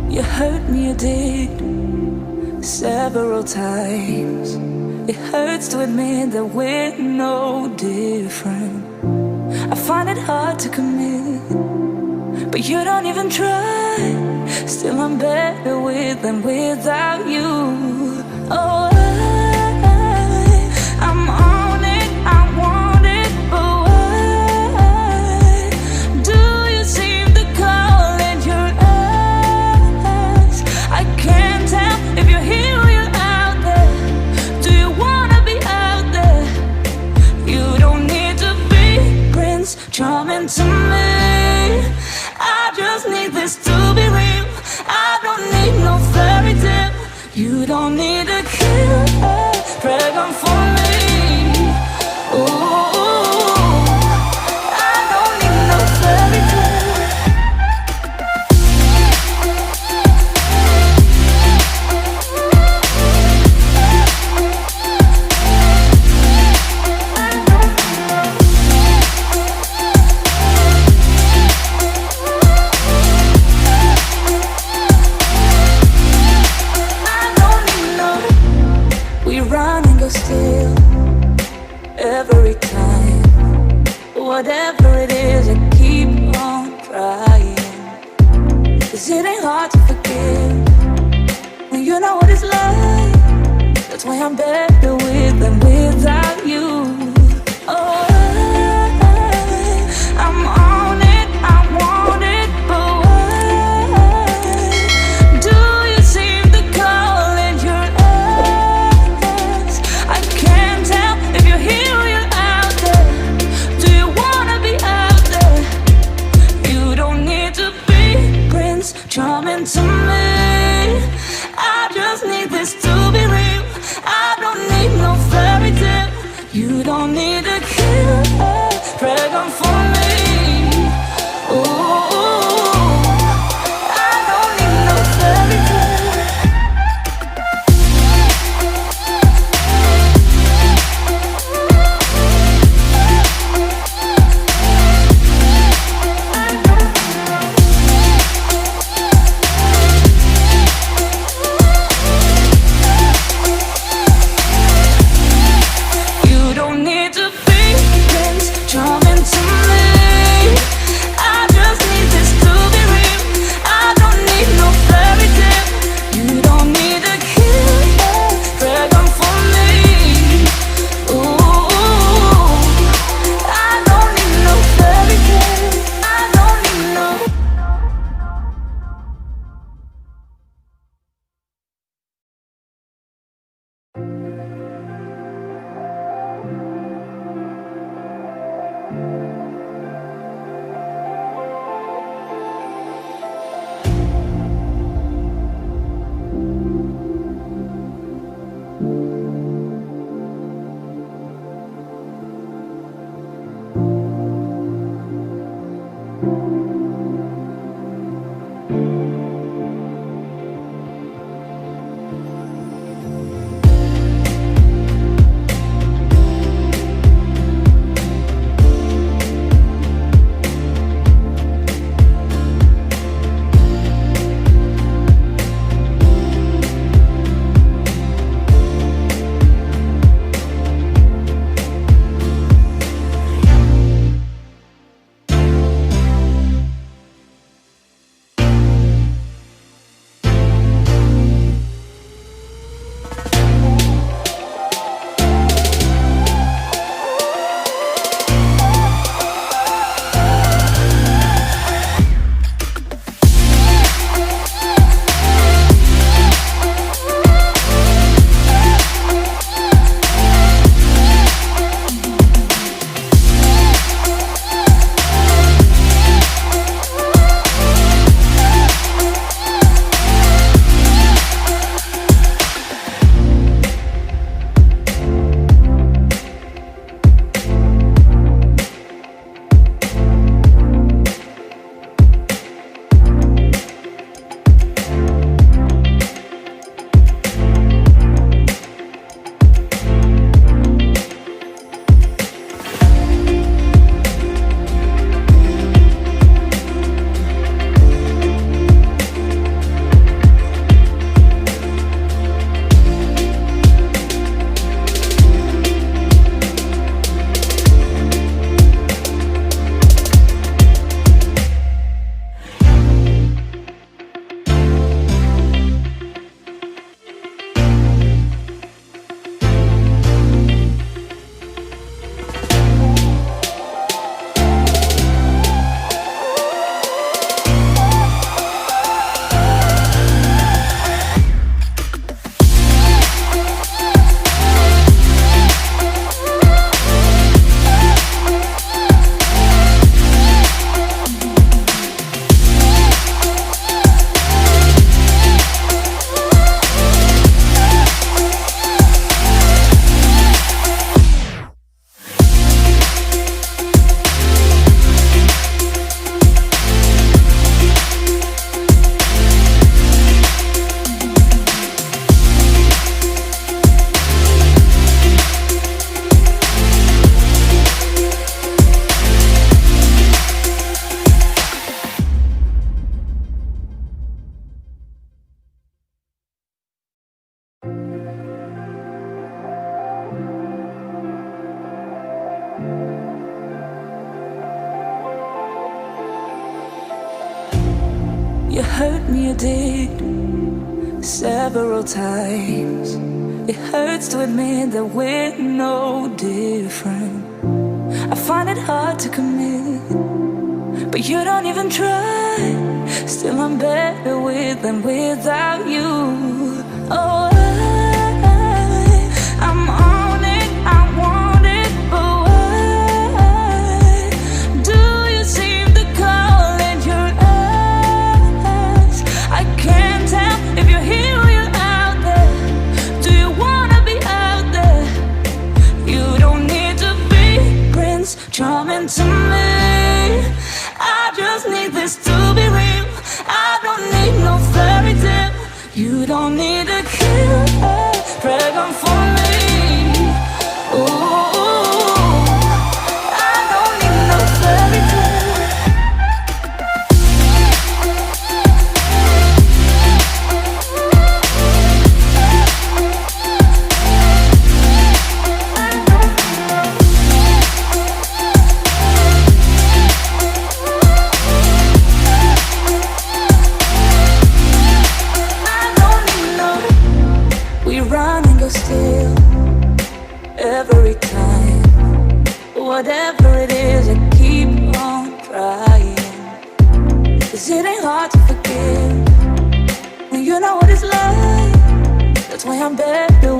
You hurt me, you did, several times. It hurts to admit that we're no different. I find it hard to commit, but you don't even try. Still I'm better with than without you. Oh, I'm on it, I want it, but why do you seem to call it your eyes? I can't tell if you're here or you're out there. Do you wanna be out there? You don't need to be Prince Charming to me. I just need this to be real. I don't need no fairy tale. You don't need to kill a dragon for me. Ooh, I don't need no fairy tale. Still, every time, whatever it is, I keep on trying. 'Cause it ain't hard to forgive when you know what it's like. That's why I'm better with than without you. Oh, I'm on it, I want it, but why do you seem to call it your eyes? I can't tell if you're here or you're out there. Do you wanna be out there? You don't need to be Prince Charming to me. I just need this to be real. I don't need no fairy tale. You don't need to kill a dragon for me. Ooh, I don't need no fairy tale. You don't need to be Prince Charming to me. hurt me, you did, several times. It hurts to admit that we're no different. I find it hard to commit, but you don't even try. Still I'm better with than without you. Oh, I'm on it, I want it, but why do you seem to call it your eyes? I can't tell if you're here or you're out there. Do you wanna be out there? You don't need to be Prince Charming to me. I just need this to be real. I don't need no fairy tale. You don't need to kill a dragon for me. Ooh, I don't need no fairy tale. Still, every time, whatever it is, I keep on trying. 'Cause it ain't hard to forgive when you know what it's like. That's why I'm better